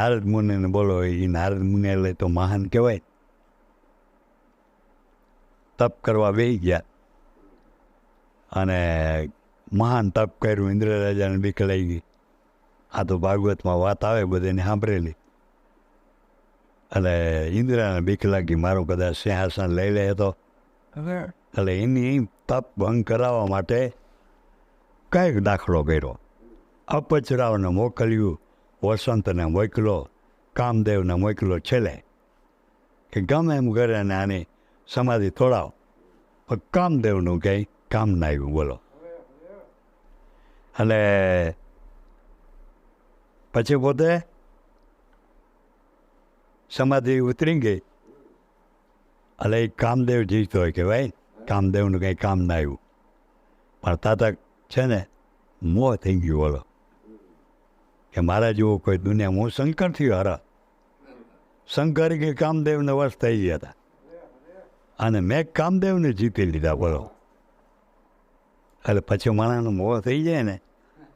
નારદ મુનિને બોલો, એ નારદ મુનિ એટલે તો મહાન કહેવાય. તપ કરવા બેસી ગયા અને મહાન તપ કર્યું. ઇન્દ્ર રાજાને બીક લાગી ગઈ. આ તો ભાગવતમાં વાત આવે બધાને સાંભળેલી. એટલે ઇન્દ્રાને બીક લાગી, મારું કદાચ સિંહાસન લઈ લે તો. એટલે એની તપ ભંગ કરાવવા માટે કંઈક દાખલો કર્યો. અપચરાવને મોકલ્યું, વસંતને મોકલો, કામદેવને મોકલો છેલ્લે કે ગમે એમ કરે ને આની સમાધિ તોડાવ. પણ કામદેવનું કંઈ કામ ના આવ્યું. બોલો. એટલે પછી પોતે સમાધિ ઉતરી ગઈ. એટલે એ કામદેવ જીતતો હોય કે ભાઈ કામદેવનું કંઈ કામ ના આવ્યું. પણ તાતક છે ને મોહ થઈ ગયું. બોલો કે મારા જેવો કોઈ દુનિયા, હું શંકરથી હરા. શંકર કે કામદેવને વશ થઈ ગયા હતા અને મેં કામદેવને જીતી લીધા. બોલો. એટલે પછી માણાનો મોહ થઈ જાય ને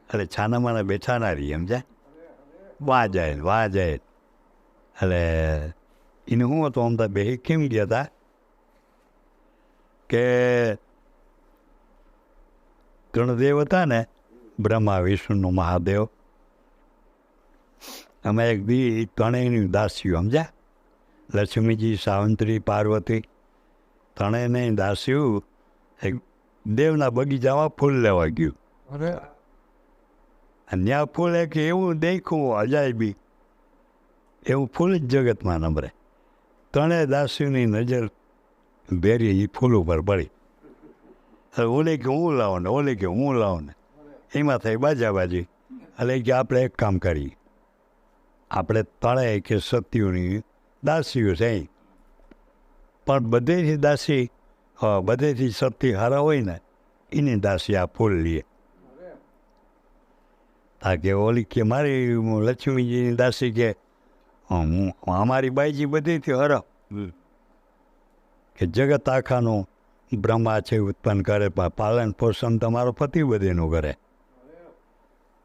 એટલે છાના માના બેઠા ના રહી, સમજ્યા? વાહ જાય. એટલે એને શું હતું, અમદાવાદ બે કેમ ગયા હતા કે ત્રણ દેવ હતા ને, બ્રહ્મા, વિષ્ણુ, મહાદેવ. અમે એક દી ત્રણેયની દાસીઓ, સમજ્યા? લક્ષ્મીજી, સાવંત્રી, પાર્વતી, ત્રણેયની દાસીઓ એક દેવના બગીચામાં ફૂલ લેવા ગયું. અને ત્યાં ફૂલ એક એવું દેખ્યું અજાયબી, એવું ફૂલ જ જગતમાં નંબરે. ત્રણેય દાસીઓની નજર ભેરી એ ફૂલ ઉપર પડી. ઓલે કે હું લાવો ને, ઓલે કે હું લાવો ને, એમાં થઈ બાજાબાજી. એટલે કે આપણે એક કામ કરીએ, આપણે ત્રણેય કે સતીઓની દાસીઓ છે, પણ બધેથી દાસી, બધેથી સતી હારા હોય ને એની દાસી આ ફૂલ લઈએ. હા કે ઓલી કે મારી લક્ષ્મીજીની દાસી કે હું અમારી બાઈજી બધેથી હરા કે જગત આખાનું બ્રહ્મા છે ઉત્પન્ન કરે, પણ પાલન પોષણ તમારો પતિ બધેનું કરે,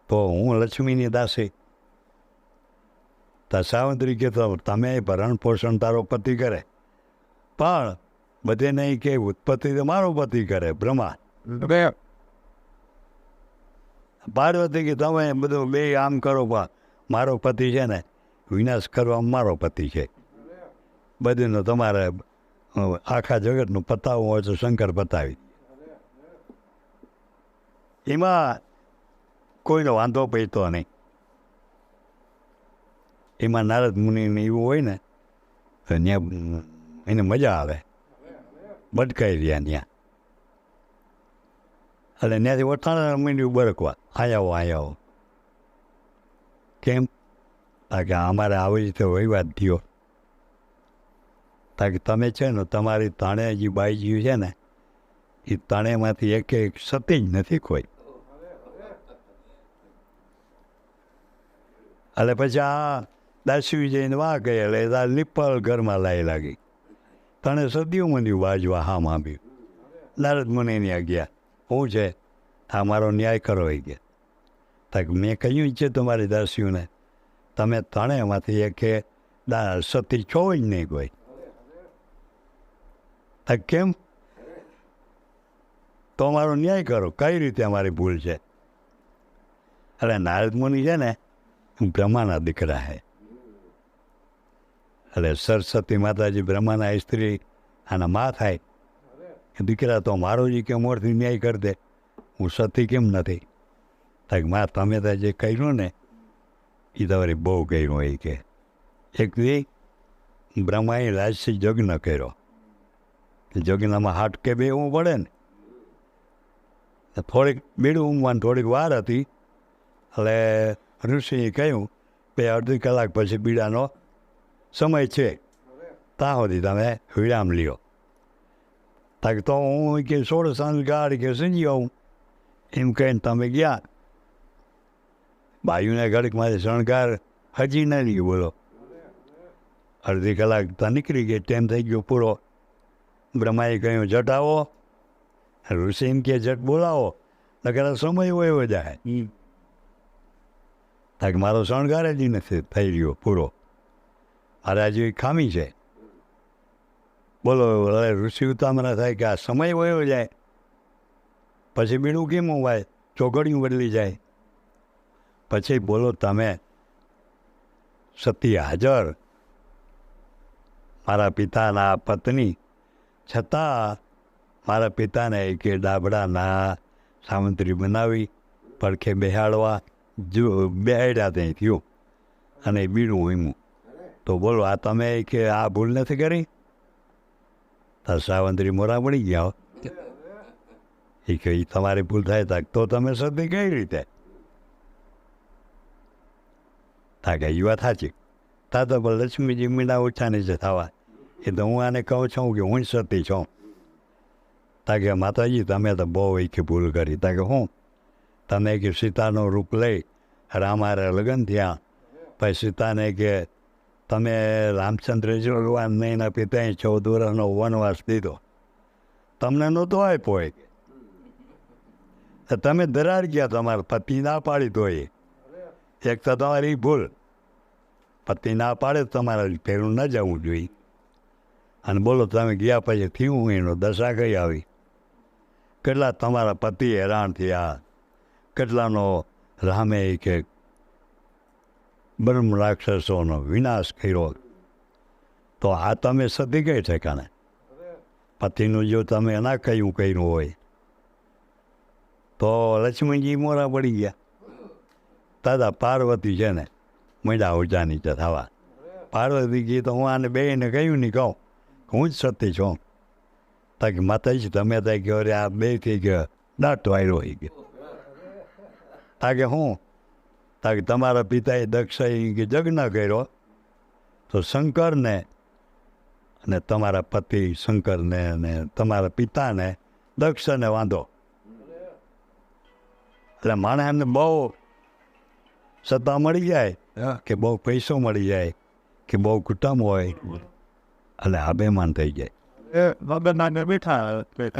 તો હું લક્ષ્મીની દાસી. તો સાવંત્રી કહેતો તમે ભરણ પોષણ તારો પતિ કરે, પણ બધે નહીં કે ઉત્પત્તિ તો મારો પતિ કરે, બ્રહ્મા. પાર્વતી કે તમે બધું બે આમ કરો, પણ મારો પતિ છે ને વિનાશ કરવા મારો પતિ છે. બધુંનું તમારે આખા જગતનું પતાવવું હોય તો શંકર પતાવી. એમાં કોઈનો વાંધો પડતો નહીં. એમાં નારદ મુનિને એવું હોય ને તો ત્યાં એને મજા આવે, ભટકાઈ રહ્યા ત્યાં. એટલે ત્યાંથી વટાણા માંડ્યું બરકવા, આવો. કેમ? કે અમારે આવી રીતે વહીવાટ થયો. તાકે તમે છે ને તમારી ત્રણેય જે બાઈજીઓ છે ને એ ત્રણેયમાંથી એક સતી જ નથી કોઈ. એટલે પછી આ દાસી જઈને વાહ કહે, એટલે લીપલ ઘરમાં લાગી. તણે સદીઓ મંડ્યું બાજવા હામ આપ્યું. નારદ મુનિની આજ્ઞા, શું છે આ મારો ન્યાય કરો એ કે. તાક મેં કહ્યું છે તમારી દાસીઓને તમે ત્રણેયમાંથી એક સતી છો જ નહીં કોઈ. તાક કેમ? તો અમારો ન્યાય કરો, કઈ રીતે અમારી ભૂલ છે? એટલે નારદ મુનિ છે ને બ્રહ્માના દીકરા છે. એટલે સરસ્વતી માતાજી બ્રહ્માના સ્ત્રી આના મા થાય. દીકરા તો મારો જ કે મોરથી ન્યાય કરી દે, હું સતી કેમ નથી? તાક મા તમે તો જે કર્યું ને એ તમારી બહુ કર્યું હોય કે. એક દી બ્રહ્માએ રાજસી યજ્ઞ કર્યો. યજ્ઞમાં હાટકે બેવું પડે ને, થોડીક બીડું ઊંઘવાની થોડીક વાર હતી. એટલે ઋષિએ કહ્યું કે અડધી કલાક પછી બીડાનો સમય છે, ત્યાં સુધી તમે વિરામ લ્યો. તાક તો હું કે 16 સંસ્કાર કે સમજી આવું એમ કહીને તમે ગયા. બાયુને ઘડીકમાંથી શણગાર હજી ન રહ્યું. બોલો. અડધી કલાક ત્યાં નીકળી ગઈ, ટાઈમ થઈ ગયો પૂરો. બ્રહ્માએ કહ્યું જટ આવો. ઋષિ એમ કે જટ બોલાવો, નકર સમય હોય જાય. કે મારો શણગાર જ નથી થઈ રહ્યો પૂરો, મારે હજુ ખામી છે. બોલો હવે ઋષિ ઉતામળા થાય કે આ સમય વયો જાય પછી બીડું કેમ હોય, ચોઘડિયું બદલી જાય. પછી બોલો તમે સતી હાજર મારા પિતાના પત્ની, છતાં મારા પિતાને કે ડાબડાના સામંત્રી બનાવી પડખે બેહાડવા બેહાડ્યા ત્યાં થયું અને બીડું વીમું. તો બોલો આ તમે કે આ ભૂલ નથી કરી? તો સાવંત્રી મોરા પડી ગયા. એ કે તમારી ભૂલ થાય તા તો તમે સતી કઈ રીતે? તા કે એ વાત સાચી. તા તો પણ લક્ષ્મીજી મીંડા ઓછા નીચે થવા, એ તો હું આને કહું છું કે હું સતી છું. તા કે માતાજી તમે તો બહુ કે ભૂલ કરી. તા કે હું? તમે કે સીતાનો રૂપ લઈ રામારે લગ્ન થયા, પછી સીતાને કે તમે રામચંદ્રજી ભગવાન એના પિતાએ 14 વર્ષનો વનવાસ દીધો, તમને નહોતો આપ્યો. તમે દરાર ગયા, તમારા પતિ ના પાડી તો એક તો તમારી ભૂલ. પતિ ના પાડે તમારે ફેરું ન જવું જોઈએ. અને બોલો તમે ગયા પછી થયું એનો દશા કઈ આવી? કેટલા તમારા પતિ હેરાન થયા, કેટલાનો રામે કે બ્રહ્મ રાક્ષસોનો વિનાશ કર્યો. તો આ તમે સતી કઈ ઠેકાણે? પતિનું જો તમે ના કર્યું હોય તો લક્ષ્મીજી મોરા પડી ગયા. દાદા પાર્વતી છે ને મીંડા ઊંચા નીચે થવા. પાર્વતી કી તો હું આને બેને કહ્યું નહીં, કહું હું જ સતી છું. તાકી માતાજી તમે ત્યાં કહો રે આ બે થઈ ગયો દાંત વાયરો થઈ ગયો. તાકે હું? તાકે તમારા પિતાએ દક્ષાએ કે યજ્ઞ કર્યો તો શંકરને અને તમારા પતિ શંકરને અને તમારા પિતાને દક્ષને વાંધો. એટલે માણસ એમને બહુ સત્તા મળી જાય કે બહુ પૈસો મળી જાય કે બહુ કુટુંબ હોય એટલે અભિમાન થઈ જાય. બેઠા અને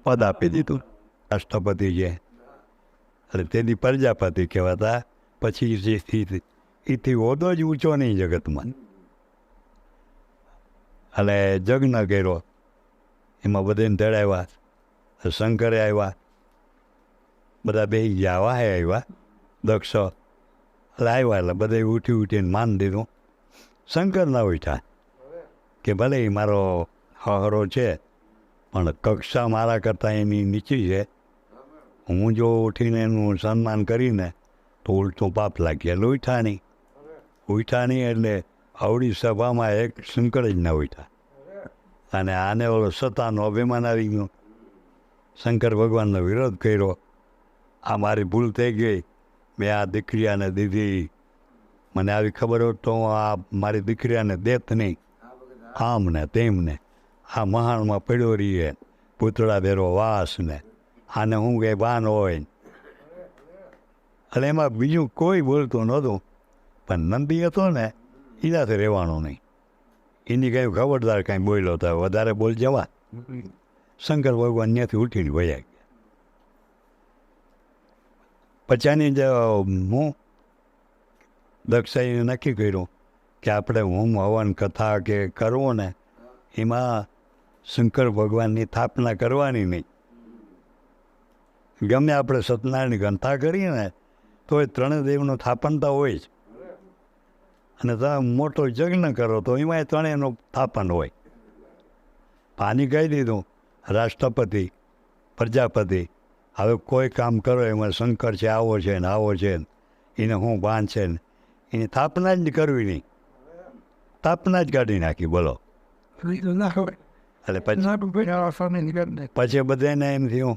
પદ આપી દીધું રાષ્ટ્રપતિ છે એટલે તેથી પ્રજાપતિ કહેવાતા. પછી એથી હોદો જ ઊંચો નહીં જગતમાં. એટલે યજ્ઞ કર્યો, એમાં બધાને તેડાવ્યા. શંકરે આવ્યા, બધા બે ગયા, વાહે આવ્યા દક્ષ. એટલે આવ્યા એટલે બધા ઉઠીને માન દીધું. શંકર ના ઉઠ્યા કે ભલે મારો હરો છે પણ કક્ષા મારા કરતાં એની નીચી છે. હું જો ઉઠીને એનું સન્માન કરીને તો ઉલટું પાપ લાગે. એટલે ઉઠ્યા નહીં એટલે આવડી સભામાં એક શંકર જ ના ઉઠ્યા. અને આને ઓલો સત્તાનો અભિમાન આવી ગયું. શંકર ભગવાનનો વિરોધ કર્યો. આ મારી ભૂલ થઈ ગઈ, મેં આ દીકરીયાને દીધી. મને આવી ખબર હોત તો હું આ મારી દીકરીયાને દેત નહીં. આમ ને તેમ ને આ મહાણમાં પડ્યો રહીએ, પૂતળા ભેરો વાસ ને આને હું કંઈ ભાન હોય. એટલે એમાં બીજું કોઈ બોલતું નહોતું. પણ નંદી હતો ને એનાથી રહેવાનું નહીં. એની કંઈ ખબરદાર કાંઈ બોલ્યો તો વધારે બોલ જવા. શંકર ભગવાન ત્યાંથી ઉઠીને વયા ગયા. પછાની જે હું દક્ષાએ નક્કી કર્યું કે આપણે હોમ હવન કથા કે કરવો ને એમાં શંકર ભગવાનની સ્થાપના કરવાની નહીં. ગમે આપણે સત્યનારાયણની ગંથા કરીએ ને તો એ ત્રણેય દેવનું સ્થાપન તો હોય જ. અને તમે મોટો યજ્ઞ કરો તો એમાં ત્રણેયનું સ્થાપન હોય. પાણી કહી દીધું રાષ્ટ્રપતિ પ્રજાપતિ હવે કોઈ કામ કરો એમાં શંકર છે, આવો છે ને આવો છે ને એને હું ભાન છે ને એની સ્થાપના જ કરવી નહીં. સ્થાપના જ કાઢી નાખી. બોલો. એટલે પછી બધાને એમ થયું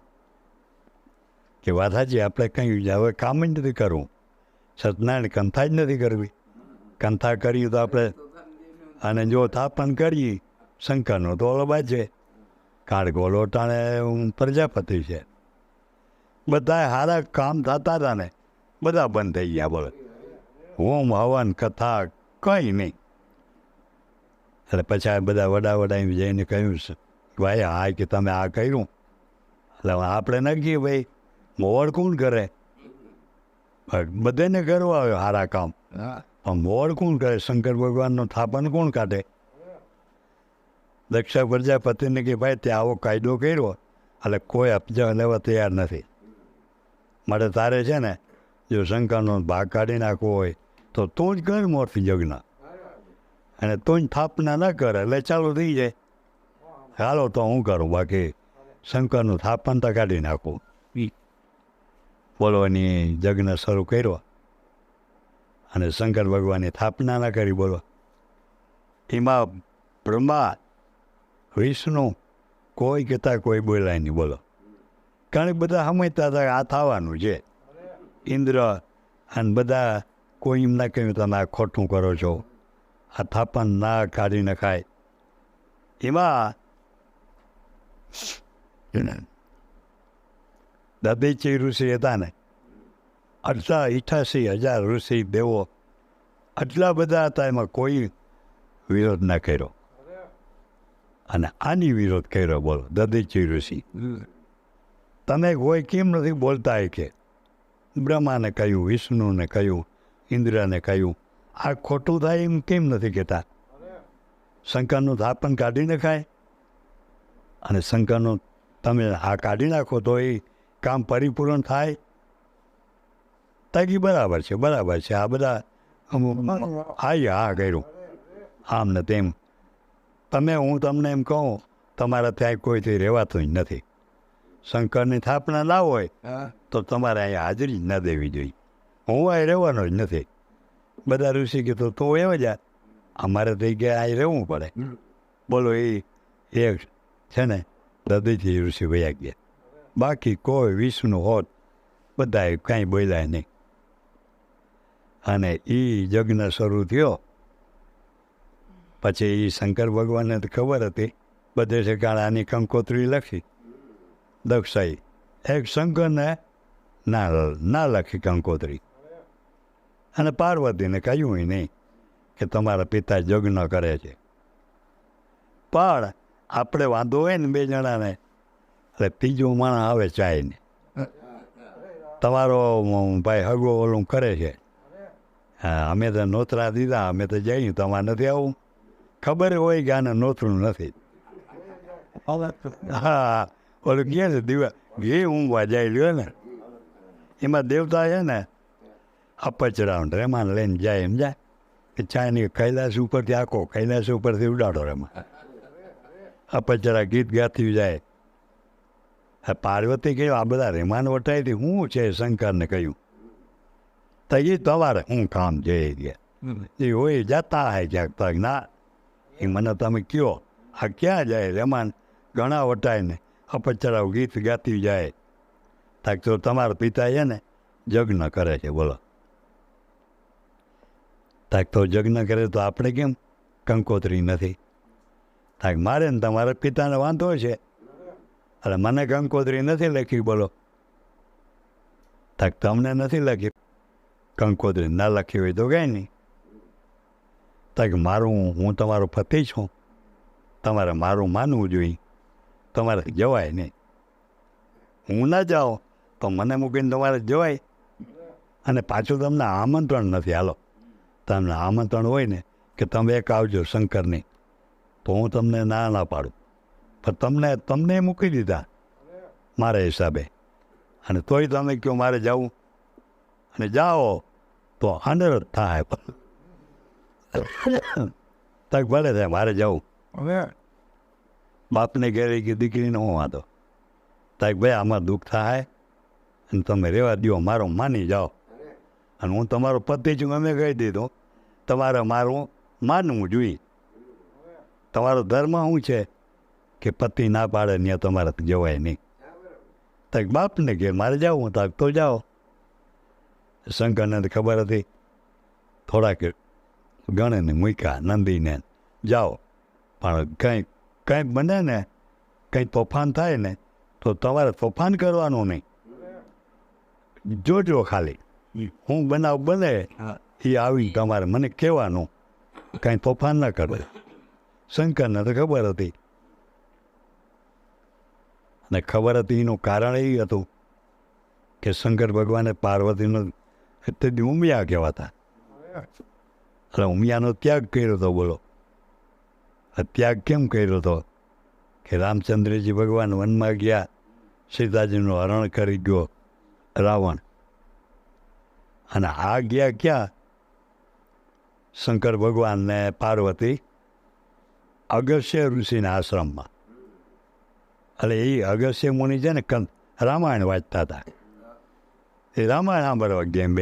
કે વાત સાચી, આપણે કંઈ હવે કામ જ નથી કરવું. સત્યનારાયણ કંથા જ નથી કરવી. કંથા કરીએ તો આપણે અને જો સ્થાપન કરીએ શંકરનો તો ઓલો બાદ છે. કારણ કે ઓલો ટાણે પ્રજાપતિ છે. બધા સારા કામ થતા હતા ને બધા બંધ થઈ ગયા. બોલો. હોમ હવન કથા કંઈ નહીં. એટલે પછી આ બધા વડા જઈને કહ્યું છે ભાઈ હા કે તમે આ કર્યું એટલે આપણે નક્કી ભાઈ મોવડ કોણ કરે? બધાને કરવા આવે સારા કામ, પણ મોવડ કોણ કરે? શંકર ભગવાનનો થાપણ કોણ કાઢે? દક્ષ પ્રજાપતિને કે ભાઈ તે આવો કાયદો કર્યો એટલે કોઈ અપજા લેવા તૈયાર નથી, માટે તારે છે ને જો શંકરનો ભાગ કાઢી નાખવો હોય તો તું જ કર મોરથી યજ્ઞ, અને તું જ થાપના ન કરે એટલે ચાલુ થઈ જાય. હાલો તો હું કરું, બાકી શંકરનું થાપન તો કાઢી નાખું. બોલો એની યજ્ઞ શરૂ કર્યો અને શંકર ભગવાનની સ્થાપના ના કરી. બોલો એમાં બ્રહ્મા વિષ્ણુ કોઈ કહેતા કોઈ બોલાય નહીં. બોલો કારણ કે બધા સમજતા હતા આ થવાનું છે. ઇન્દ્ર અને બધા કોઈ એમ ના કહ્યું તમે આ ખોટું કરો છો, આ થાપન ના કાઢી નખાય. એમાં દધીચી ઋષિ હતા ને, 88,000 ઋષિ દેવો આટલા બધા હતા, એમાં કોઈ વિરોધ ના કર્યો, અને આની વિરોધ કર્યો. બોલો દધીચી ઋષિ, તમે કોઈ કેમ નથી બોલતા? કે બ્રહ્માને કહ્યું, વિષ્ણુને કહ્યું, ઇન્દ્રને કહ્યું, આ ખોટું થાય એમ કેમ નથી કહેતા? શંકરનું થાપન કાઢી નખાય, અને શંકરનું તમે આ કાઢી નાખો તો એ કામ પરિપૂર્ણ થાય. તાકી બરાબર છે, બરાબર છે. આ બધા હા કર્યું આમ ને તેમ. તમે હું તમને એમ કહું તમારા ત્યાં કોઈથી રહેવાતું જ નથી. શંકરની સ્થાપના ના હોય તો તમારે અહીંયા હાજરી જ ન દેવી જોઈએ. હું અહીં રહેવાનો જ નથી. બધા ઋષિ કીધું તું એવા જા, અમારે થઈ ગયા અહીં રહેવું પડે. બોલો એ એક છે ને દધીચી ઋષિ વયા ગયા. બાકી કોઈ વિષ્ણુ હોત બધાએ કાંઈ બોલ્યા નહીં. અને એ યજ્ઞ શરૂ થયો. પછી એ શંકર ભગવાનને તો ખબર હતી, બધે ઠેકાણે આની કંકોત્રી લખી. દક્ષાઈ એક શંકરને ના લખી કંકોત્રી, અને પાર્વતીને કહ્યું નહીં કે તમારા પિતા યજ્ઞ કરે છે. પણ આપણે વાંધો હોય ને બે જણાને, એટલે ત્રીજો માણસ આવે ચાયને, તમારો ભાઈ હગો ઓલું કરે છે, હા અમે તો નોતરા દીધા, અમે તો જઈએ, તમારે નથી આવું? ખબર હોય કે આને નોતરું નથી. હા ઓલું કહે છે દીવા ઘે ઊંઘવા જાય લ્યો ને, એમાં દેવતા છે ને અપચરાઉન્ડ રેમાન લઈને જાય. એમ જાય કે ચાયની કૈલાસ ઉપરથી આખો કૈલાસ ઉપરથી ઉડાડો રેમાં, અપચરા ગીત ગાતી જાય. પાર્વતી કહ્યું આ બધા રેમાન વટાઈથી હું છે? શંકરને કહ્યું તો એ તમારે હું કામ જઈ ગયા એ હોય જતા હે ક્યાંક તક ના, એ મને તમે કહો આ ક્યાં જાય? રેમાન ઘણા વટાય ને અપચરાઓ ગીત ગાતી જાય. તાક તો તમારા પિતા છે ને યજ્ઞ કરે છે. બોલો તાક તો યજ્ઞ કરે તો આપણે કેમ કંકોત્રી નથી? તાક મારે ને તમારા પિતાને વાંધો છે, એટલે મને કંકોત્રી નથી લખી. બોલો તાક તમને નથી લખી કંકોત્રી, ના લખી હોય તો કંઈ નહીં. તાક મારું હું તમારો પતિ છું, તમારે મારું માનવું જોઈએ, તમારે જવાય નહીં. હું ના જાઉં તો મને મૂકીને તમારે જવાય? અને પાછું તમને આમંત્રણ નથી. હાલો તમને આમંત્રણ હોય ને કે તમે એક આવજો શંકરની, તો હું તમને ના પાડું, પણ તમને મૂકી દીધા મારા હિસાબે, અને તોય તમે કહો મારે જવું, અને જાઓ તો અનર્થ થાય. તક ભલે થાય મારે જવું. બાપને ઘેરે કે દીકરીને હું વાંધો? તાક ભાઈ આમાં દુઃખ થાય અને તમે રહેવા દો, મારો માની જાઓ, અને હું તમારો પતિ છું અમે કહી દીધું, તમારે મારું માનવું જોઈએ. તમારો ધર્મ શું છે કે પતિ ના પાડે ત્યાં તમારે જવાય નહીં. તાક બાપને ઘેર મારે જાઉં, તાક તો જાઓ. શંકરને તો ખબર હતી, થોડાક ગણેને મૂક્યા નંદીને, જાઓ, પણ કંઈ બને ને કંઈ તોફાન થાય ને તો તમારે તોફાન કરવાનું નહીં. જોજો ખાલી હું બનાવ બને એ આવી તમારે મને કહેવાનું, કાંઈ તોફાન ન કરે. શંકરને તો ખબર હતી, અને ખબર હતી એનું કારણ એ હતું કે શંકર ભગવાને પાર્વતીનો તેથી ઉમિયા કહેવાતા, એટલે ઉમિયાનો ત્યાગ કર્યો હતો. બોલો, આ ત્યાગ કેમ કર્યો હતો? કે રામચંદ્રજી ભગવાન વનમાં ગયા, સીતાજીનું હરણ કરી ગયો રાવણ, અને આ ગયા ક્યાં? શંકર ભગવાન ને પાર્વતી અગસ્ત્ય ઋષિના આશ્રમમાં. એટલે એ અગસ્ત્ય મુનિ છે ને રામાયણ વાંચતા હતા, એ રામાયણ સાંભળવા ગયા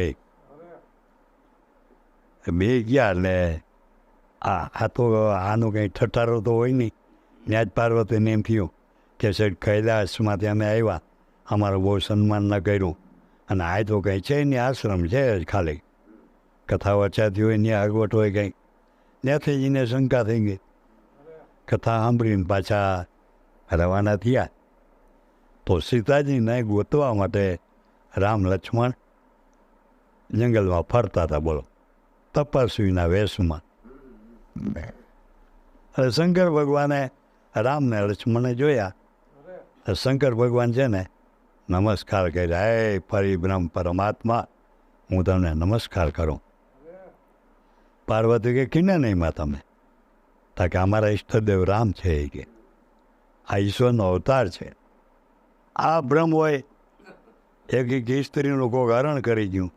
બે ગયા. એટલે આ તો આનું કંઈ ઠઠારો તો હોય નહીં. ત્યાં જ પાર્વતીને એમ થયું કે સાહેબ કૈલાસમાંથી અમે આવ્યા, અમારું બહુ સન્માન ન કર્યું, અને આ તો કંઈ છે નહીં, આશ્રમ છે જ ખાલી, કથા વચાતી હોય ત્યાં આગવટ હોય કંઈ. ત્યાંથી જઈને શંકા થઈ ગઈ. કથા સાંભળીને પાછા રવાના થયા. તો સીતાજીને ગોતવા માટે રામ લક્ષ્મણ જંગલમાં ફરતા હતા. બોલો, તપસ્વીના વેશમાં. એટલે શંકર ભગવાને રામને લક્ષ્મણને જોયા. શંકર ભગવાન છે ને નમસ્કાર કર્યા, હે પરિબ્રહ્મ પરમાત્મા, હું તમને નમસ્કાર કરું. પાર્વતી કે કિને નહીં માં તમે? તા કે અમારા ઈષ્ટદેવ રામ છે, એ કે આ ઈશ્વરનો અવતાર છે. આ બ્રહ્મ હોય, એક સ્ત્રીનું કોઈક હરણ કરી ગયું,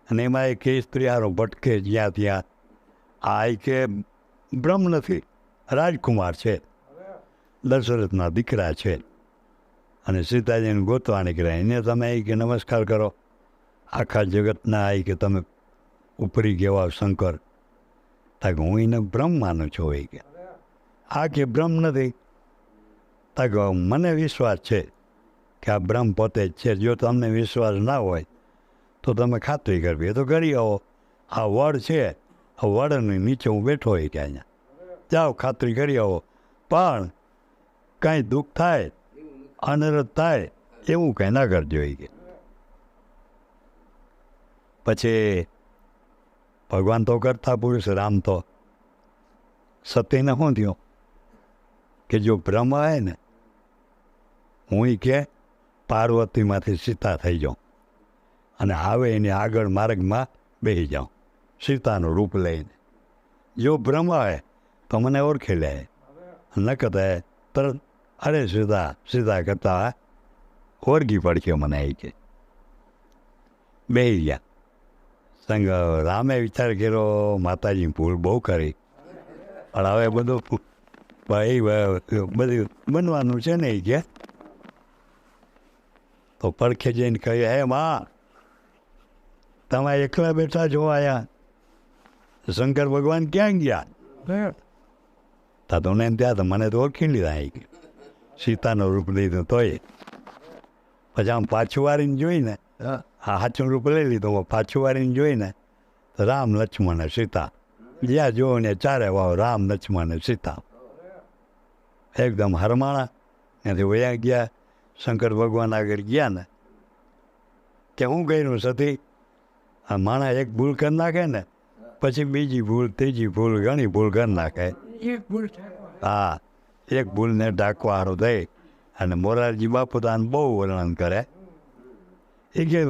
અને એમાં એક સ્ત્રી હારો ભટકે જ્યાં ત્યાં. આ કે બ્રહ્મ નથી, રાજકુમાર છે, દશરથના દીકરા છે, અને સીતાજીને ગોતવા નીકળ્યા. એને તમે કે નમસ્કાર કરો. આખા જગતના કે તમે ઉપરી કહેવા શંકર. તાકે હું એને બ્રહ્મ માનું છું. એ કે આ કે બ્રહ્મ નથી. તાકે મને વિશ્વાસ છે કે આ બ્રહ્મ પોતે જ છે. જો તમને વિશ્વાસ ના હોય તો તમે ખાતરી કરવી એ તો કરી આવો. આ વડ છે, આ વડની નીચે હું બેઠો હોય કે અહીંયા જાઓ, ખાતરી કરી આવો. પણ કાંઈ દુઃખ થાય, અનર્થ થાય એવું કંઈ ના કરજો. એ કે પછી ભગવાન તો કરતા પુરુષ, રામ તો સતીને શું થયું કે જો બ્રહ્મ આવે ને, હું કે પાર્વતીમાંથી સીતા થઈ જાઉં અને આવે એની આગળ માર્ગમાં બેસી જાઉં સીતાનું રૂપ લઈને. જો બ્રહ્મ આવે તો મને ઓળખી લે, ન કહેતા તરત અરે સીતા સીતા કરતા ઓળખી પડશે મને. એ કે બેસી ગયા. રામે વિચાર કર્યો માતાજી ભૂલ બહુ કરી, પણ હવે બધું ભાઈ બધું બનવાનું છે ને. એ કે તો પડખે જઈને કહ્યું, હે માં, તમે એકલા બેઠા જો આયા, શંકર ભગવાન ક્યાં ગયા? તા તો ને ત્યાં તો મને તો ઓળખી લીધા. એ સીતાનું રૂપ લીધું તોય. પછી આમ પાછું વારીને જોઈને, હા સાચું રૂપ લઈ લીધું. પાછું વારીને જોઈને રામ લક્ષ્મણ ને સીતા, જ્યાં જોવો ને ચારે વાવ રામ લક્ષ્મણ ને સીતા. એકદમ હરમાણા. ત્યાંથી વયા ગયા. શંકર ભગવાન આગળ ગયા ને કે હું કર્યું સતી, આ માણા એક ભૂલ કરી નાખે ને પછી બીજી ભૂલ, ત્રીજી ભૂલ, ઘણી ભૂલ કરી નાખે. હા, એક ભૂલને ઢાંકવા હારું થઈ. અને મોરારજી બાપુ તો આને બહુ વર્ણન કરે. એ કે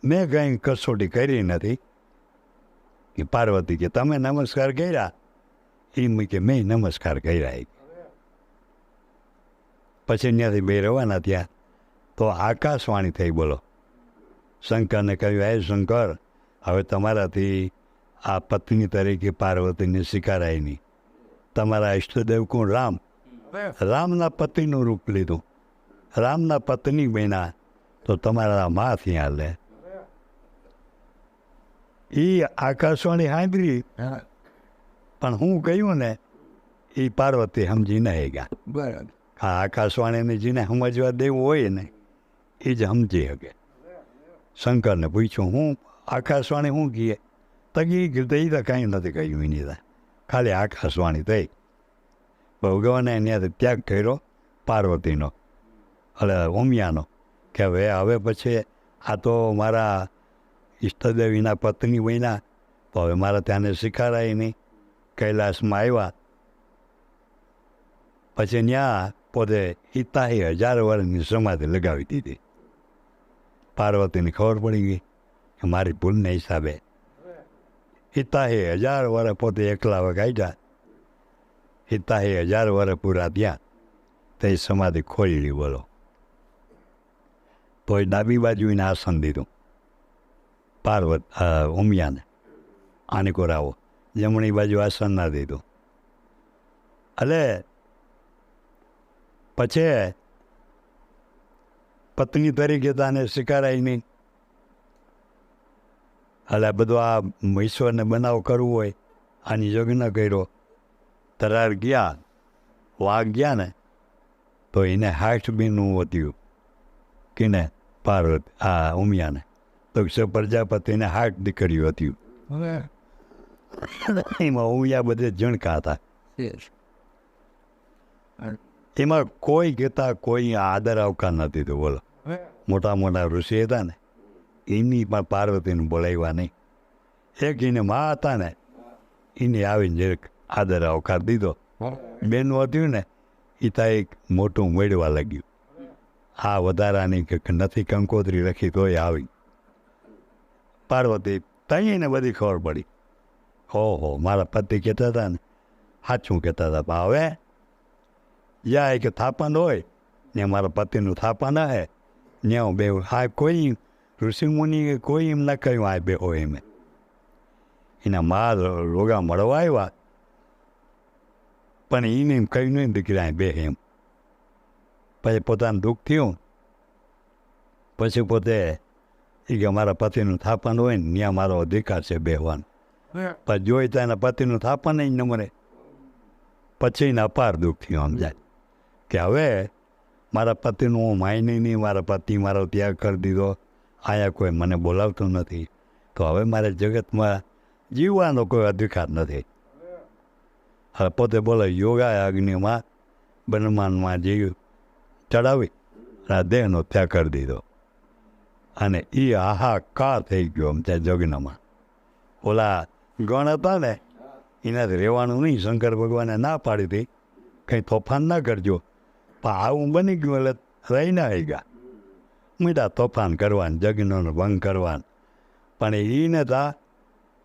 મેં કંઈ કસોટી કરી નથી. કે પાર્વતી કે તમે નમસ્કાર કર્યા? એમ કે મેં નમસ્કાર કર્યા. પછી ત્યાંથી બે રવાના થયા. તો આકાશવાણી થઈ. બોલો, શંકરને કહ્યું, હે શંકર, હવે તમારાથી આ પત્ની તરીકે પાર્વતીને સ્વીકારાય નહીં. તમારા ઈષ્ટદેવ કોણ? રામ. રામના પતિનું રૂપ લીધું, રામના પત્ની બન્યા, તો તમારા માં ત્યાં લે. એ આકાશવાણી સાંભળી, પણ હું કહ્યું ને એ પાર્વતી સમજી નહીં ગયા. બરાબર. હા, આકાશવાણીને જેને સમજવા દેવું હોય ને એ જ સમજી શકે. શંકરને પૂછ્યું, હું આકાશવાણી શું કહીએ? તગી કીધું એ તો કાંઈ નથી કહ્યું. એની ખાલી આકાશવાણી થઈ. ભગવાને ત્યાંથી ત્યાગ કર્યો પાર્વતીનો, એટલે ઉમિયાનો, કે હવે પછી આ તો મારા ઈષ્ટદેવીના પત્ની બન્યા, તો હવે મારા ત્યાંને શીખારાય નહીં. કૈલાસમાં આવ્યા. પછી ત્યાં પોતે 10,000 વર્ષની સમાધિ લગાવી દીધી. પાર્વતીને ખબર પડી ગઈ કે મારી ભૂલને હિસાબે હિતાહે 1000 વર્ષ પોતે એકલા વગાડ્યા. હિતાહે 1000 વર્ષ પૂરા થયા તે સમાધિ ખોલી બોલો. તો એ ડાબી બાજુને આસન દીધું ઉમિયાને, આને કોરાવો. જમણી બાજુ આસન ના દીધું. એટલે પછી પત્ની તરીકે તાને સ્વીકારાય નહીં. એટલે બધું આ ઈશ્વરને બનાવ કરવું હોય, આની યજ્ઞ કર્યો, તરાર ગયા, વાઘ ગયા ને તો એને 60 બીનું વધ્યું. કિને ઉમિયાને તો પ્રજાપતિને 60 દીકરીઓ હતી. એમાં ઉમિયા બધે જણકા હતા. એમાં કોઈ કહેતા કોઈ આદર આવકાર નથી તો બોલો. મોટા મોટા ઋષિ હતા ને એની પણ પાર્વતીને બોલાવ્યા નહીં. એક એને મા હતા ને એને આવીને જરાક આદર આવકાર દીધો. બેનું હતું ને એ ત્યાં એક મોટું મેળવા લાગ્યું. આ વધારાની કે નથી કંકોત્રી લખી તોય આવી. પાર્વતી ત્યાં એને બધી ખબર પડી. હો મારા પતિ કહેતા હતા ને સાચું કહેતા હતા. પણ હવે જ્યાં કે થાપણ હોય ને મારા પતિનું થાપણ હે ને હું બે હા કોઈ ઋષિમુનિ કોઈ એમ ના કહ્યું આ બે હોય એમ. એના મા રોગા મળવા આવ્યા પણ એને એમ કહ્યું નહીં દીકરા બે એમ. પછી પોતાનું દુઃખ થયું. પછી પોતે એ કે મારા પતિનું થાપણ હોય ને ત્યાં મારો અધિકાર છે બેહવાનો. પણ જોઈ તો એના પતિનું થાપણ નહીં ન મળે. પછી એને અપાર દુઃખ થયું સમજાય કે હવે મારા પતિનું હું માયની નહીં, મારા પતિ મારો ત્યાગ કરી દીધો, અહીંયા કોઈ મને બોલાવતું નથી, તો હવે મારે જગતમાં જીવવાનો કોઈ અધિકાર નથી. હવે પોતે બોલે યોગા અગ્નિમાં બ્રહ્માંડમાં જીવ ચડાવી અને દેહનો ત્યાગ કરી દીધો. અને એ હાહાકાર થઈ ગયો આમ ત્યાં યજ્ઞમાં. ઓલા ગણ હતા ને એનાથી રહેવાનું નહીં. શંકર ભગવાને ના પાડી હતી કંઈ તોફાન ના કરજો. પણ આવું બની ગયું એટલે રહી ના આવી ગયા. મીઠા તોફાન કરવાનું, યજ્ઞનો ભંગ કરવાનું. પણ એને તા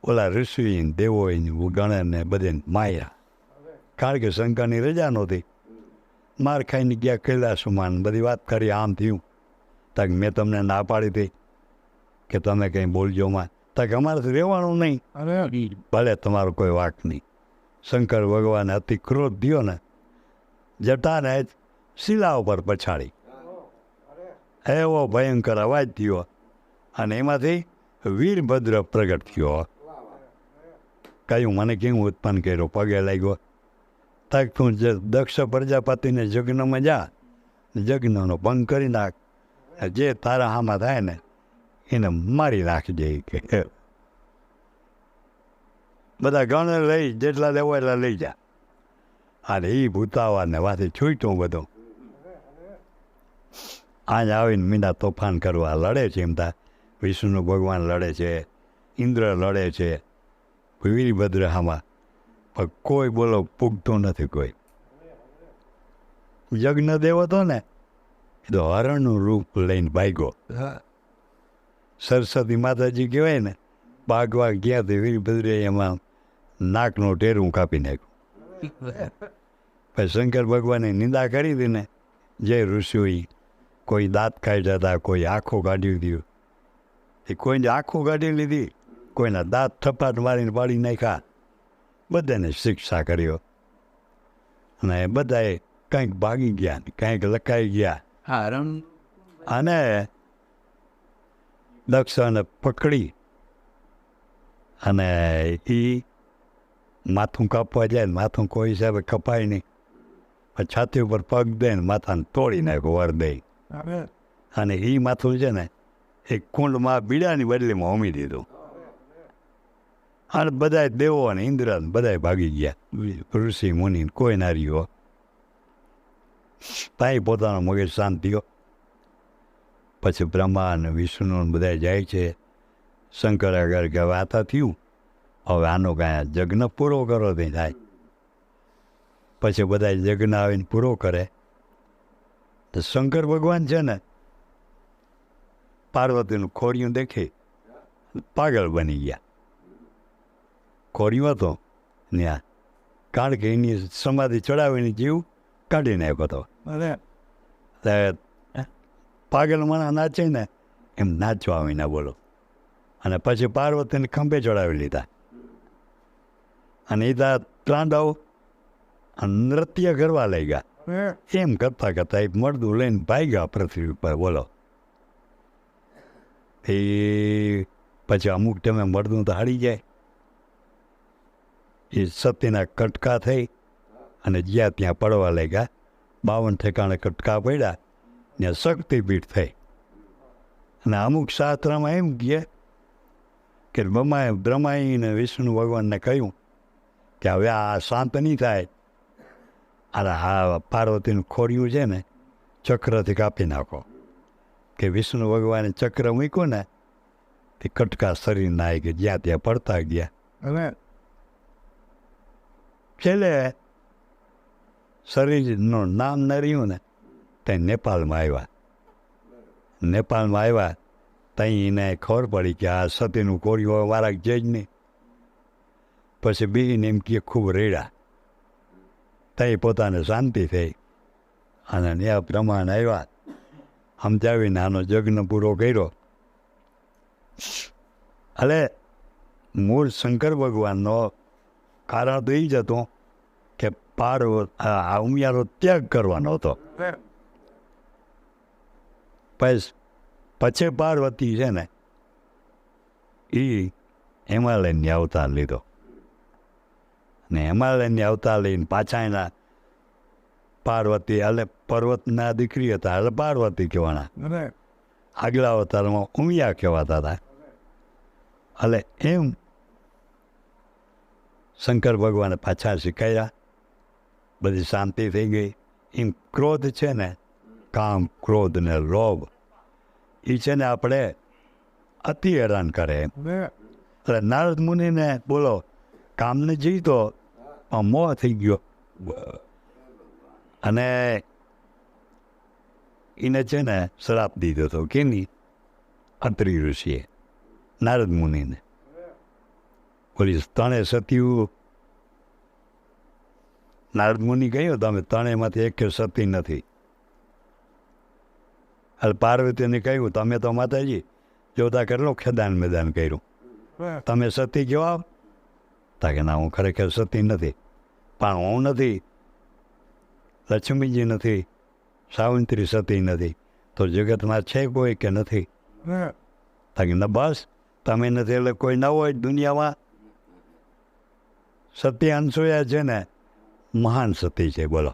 ઓલા ઋષિને દેવોને ગણને બધે માર્યા. કારણ કે શંકરની રજા નહોતી. માર ખાઈને ગયા કૈલાસમાં બધી વાત કરી. આમ થયું તક મેં તમને ના પાડી હતી કે તમે કંઈ બોલજો માં. તક અમારાથી રહેવાનું નહીં. ભલે તમારો કોઈ વાક નહીં. શંકર ભગવાને અતિ ક્રોધ થયો ને જટાને શિલા ઉપર પછાડી. એવો ભયંકર અવાજ થયો અને એમાંથી વીરભદ્ર પ્રગટ થયો. કહ્યું મને કેવું ઉત્પન્ન કર્યો, પગે લાગ્યો. તક તું દક્ષ પ્રજાપતિને યજ્ઞમાં જા, યજ્ઞનો ભંગ કરી નાખ, જે તારા હામાં થાય ને એને મારી નાખજે કે બધા ગણ લઈ જેટલા લેવો એટલા લઈ જા. અને એ ભૂતાવાને વાથી છૂટ્યું બધું. આજ આવીને મીંડા તોફાન કરવા લડે છે. એમ તા વિષ્ણુ ભગવાન લડે છે, ઇન્દ્ર લડે છે, વીરભદ્ર હામાં. પણ કોઈ બોલો પૂગતું નથી કોઈ. યજ્ઞદેવ હતો ને એ તો હરણનું રૂપ લઈને ભાગ્યો. સરસ્વતી માતાજી કહેવાય ને ભાગવા ગયા તો વીરભદ્રે એમાં નાકનું ટેરું કાપી નાખ્યું. પછી શંકર ભગવાને નિંદા કરી હતી ને જે ઋષિઓએ, કોઈ દાંત કાઢ્યા હતા, કોઈ આંખો કાઢી દીધું. એ કોઈને આંખો કાઢી લીધી, કોઈના દાંત થપાટ મારીને પાડી નાખ્યા. બધાને શિક્ષા કર્યો અને બધાએ કંઈક ભાગી ગયા, કંઈક લખાઈ ગયા. અને દક્ષને પકડી અને એ માથું કાપવા જાય. માથું કોઈ હિસાબે કપાય નહીં. પછી છાતી ઉપર પગ દે ને માથાને તોડી નાખ્યો વર દઈ. અને એ માથું છે ને એક કુંડમાં બીડાની બદલીમાં હોમી દીધું. અને બધા દેવો અને ઇન્દ્ર બધા ભાગી ગયા. ઋષિ મુનિ કોઈ ના રહ્યો. તાઈ પોતાનો મગજ શાંત થયો. પછી બ્રહ્મા અને વિષ્ણુ બધા જાય છે. શંકર આગળ કે હવે આતા થયું, હવે આનો કાંઈ યજ્ઞ પૂરો કરો તે થાય. પછી બધા યજ્ઞ આવીને પૂરો કરે તો શંકર ભગવાન છે ને પાર્વતીનું ખોડિયું દેખી પાગલ બની ગયા. ખોડિયું હતો ત્યાં, કારણ કે એની સમાધિ ચડાવીને જીવ કાઢી નાખ્યો હતો. અરે એટલે પાગલ માણસ નાચે ને એમ નાચવા આવીને બોલો. અને પછી પાર્વતીને ખંભે ચડાવી લીધા. અને એ ત્રાંડાઓ નૃત્ય કરવા લઈ ગયા. એમ કરતા કરતા એ મળદું લઈને ભાગ્યા પૃથ્વી ઉપર બોલો. એ પછી અમુક ટાઈમે મળદું તો હારી જાય. એ સતીના કટકા થઈ અને જ્યાં ત્યાં પડવા લાગ્યા. 52 ઠેકાણે કટકા પડ્યા ને શક્તિપીઠ થઈ. અને અમુક શાસ્ત્રમાં એમ કહે કે બ્રહ્માએ ને વિષ્ણુ ભગવાનને કહ્યું કે હવે આ શાંત નહીં થાય, અને આ પાર્વતીનું ખોડિયું છે ને ચક્રથી કાપી નાખો. કે વિષ્ણુ ભગવાને ચક્ર મૂક્યું ને તે કટકા શરીરના આવી કે જ્યાં ત્યાં પડતા ગયા. હવે છેલ્લે શરીરનું નામ ન રહ્યું ને ત્યાં નેપાળમાં આવ્યા. નેપાળમાં આવ્યા ત્યાં એને ખબર પડી કે આ સતીનું કોળિયું વારા છે જ નહીં. પછી બીને એમ કે ખૂબ રેડા. ત્યાં પોતાને શાંતિ થઈ અને ત્યાં પ્રમાણ આવ્યા. સમજાવીને આનો યજ્ઞ પૂરો કર્યો. એટલે મૂળ શંકર ભગવાનનો કારણ તો એ જ હતું કે આ ઉમિયાનો ત્યાગ કરવાનો હતો. પછી પાર્વતી છે ને એ હિમાલયની અવતાર લીધો. ને હિમાલયની અવતાર લઈને પાછા એના પાર્વતી એટલે પર્વતના દીકરી હતા એટલે પાર્વતી કહેવાના. આગલા અવતારમાં ઉમિયા કહેવાતા હતા. એટલે એમ શંકર ભગવાને પાછા શીખાયા. બધી શાંતિ થઈ ગઈ. એમ ક્રોધ છે ને, કામ ક્રોધ ને લોભ એ છે ને આપણે અતિ હેરાન કરે. એટલે નારદ મુનિને બોલો કામને જીતો મોહ થઈ ગયો. અને એને છે ને શ્રાપ દીધો હતો. કેની? અત્રિ ઋષિએ નારદ મુનિને. બોલી ત્રણે સતીઓ નારદ મુનિ કહ્યું તમે ત્રણેયમાંથી એક સતી નથી. એટલે પાર્વતીને કહ્યું તમે તો માતાજી જોતા કેટલું ખેદાન મેદાન કર્યું, તમે સતી જવાબ તા કે ના હું ખરેખર સતી નથી. પણ હું નથી, લક્ષ્મીજી નથી, સાવિત્રી સતી નથી, તો જગતમાં છે કોઈ કે નથી? તા કે ના બસ તમે નથી એટલે કોઈ ન હોય દુનિયામાં. સતી અનસૂયા છે ને મહાન સતી છે બોલો.